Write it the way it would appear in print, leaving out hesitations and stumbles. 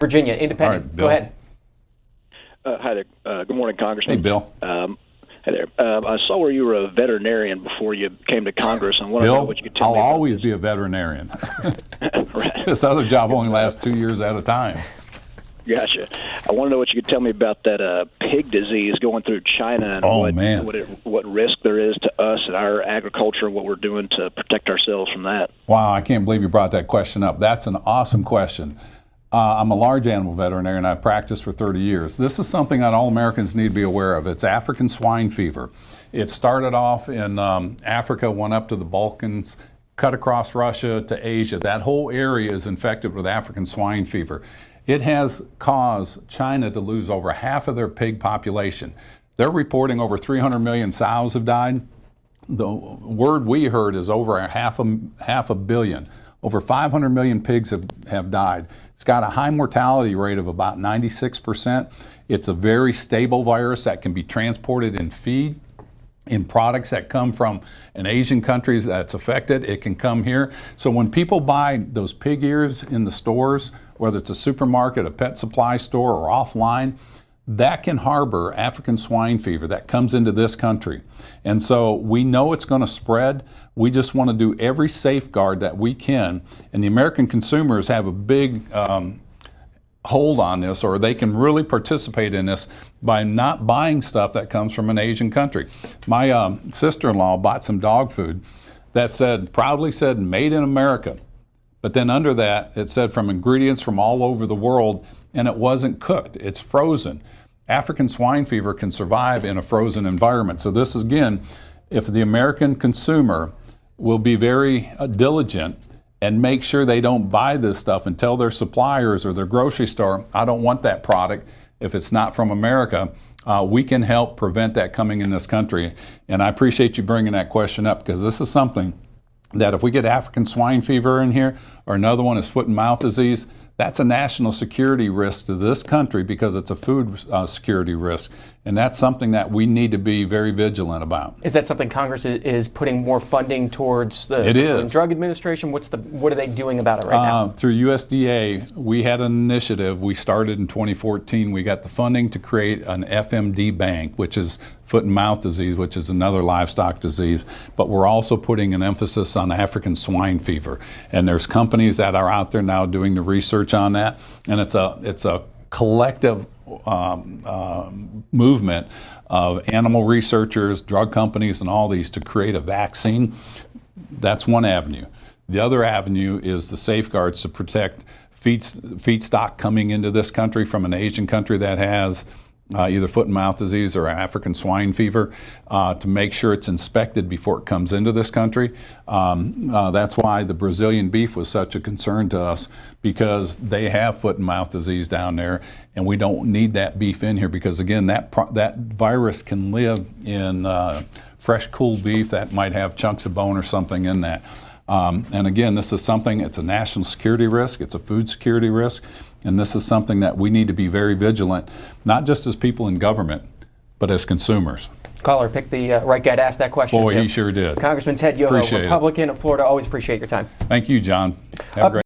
Virginia, independent. Right, Go ahead. Hi there. Good morning, Congressman. Hey, Bill. Hi there. I saw where you were a veterinarian before you came to Congress. I want to know Bill, what you could tell I'll me about always this. be a veterinarian. Right. This other job only lasts 2 years at a time. Gotcha. I want to know what you could tell me about that pig disease going through China and what risk there is to us and our agriculture, what we're doing to protect ourselves from that. Wow, I can't believe you brought that question up. That's an awesome question. I'm a large animal veterinarian. I've practiced for 30 years. This is something that all Americans need to be aware of. It's African swine fever. It started off in Africa, went up to the Balkans, cut across Russia to Asia. That whole area is infected with African swine fever. It has caused China to lose over half of their pig population. They're reporting over 300 million sows have died. The word we heard is over half a billion. Over 500 million pigs have died. It's got a high mortality rate of about 96%. It's a very stable virus that can be transported in feed, in products that come from an Asian countries that's affected. It can come here. So when people buy those pig ears in the stores, whether it's a supermarket, a pet supply store, or offline, that can harbor African swine fever that comes into this country. And so we know it's going to spread. We just want to do every safeguard that we can. And the American consumers have a big hold on this, or they can really participate in this by not buying stuff that comes from an Asian country. My sister-in-law bought some dog food that proudly said made in America. But then under that, it said from ingredients from all over the world, and it wasn't cooked. It's frozen. African swine fever can survive in a frozen environment. So this is, again, if the American consumer will be very diligent and make sure they don't buy this stuff and tell their suppliers or their grocery store, I don't want that product if it's not from America, we can help prevent that coming in this country. And I appreciate you bringing that question up, because this is something that if we get African swine fever in here, or another one is foot and mouth disease, that's a national security risk to this country because it's a food security risk. And that's something that we need to be very vigilant about. Is that something Congress is putting more funding towards the It Food and is. Drug Administration? What are they doing about it right now? Through USDA, we had an initiative. We started in 2014. We got the funding to create an FMD bank, which is foot and mouth disease, which is another livestock disease. But we're also putting an emphasis on African swine fever. And there's companies that are out there now doing the research on that. And it's a collective movement of animal researchers, drug companies, and all these to create a vaccine. That's one avenue. The other avenue is the safeguards to protect feedstock coming into this country from an Asian country that has either foot and mouth disease or African swine fever, to make sure it's inspected before it comes into this country. That's why the Brazilian beef was such a concern to us, because they have foot and mouth disease down there, and we don't need that beef in here, because again, that virus can live in fresh cooled beef that might have chunks of bone or something in that. And again, this is something, it's a national security risk, it's a food security risk, and this is something that we need to be very vigilant, not just as people in government, but as consumers. Caller picked the right guy to ask that question. Boy, too. he sure did. Congressman Ted Yoho, Appreciate it. Republican of Florida. Always appreciate your time. Thank you, John. Have a great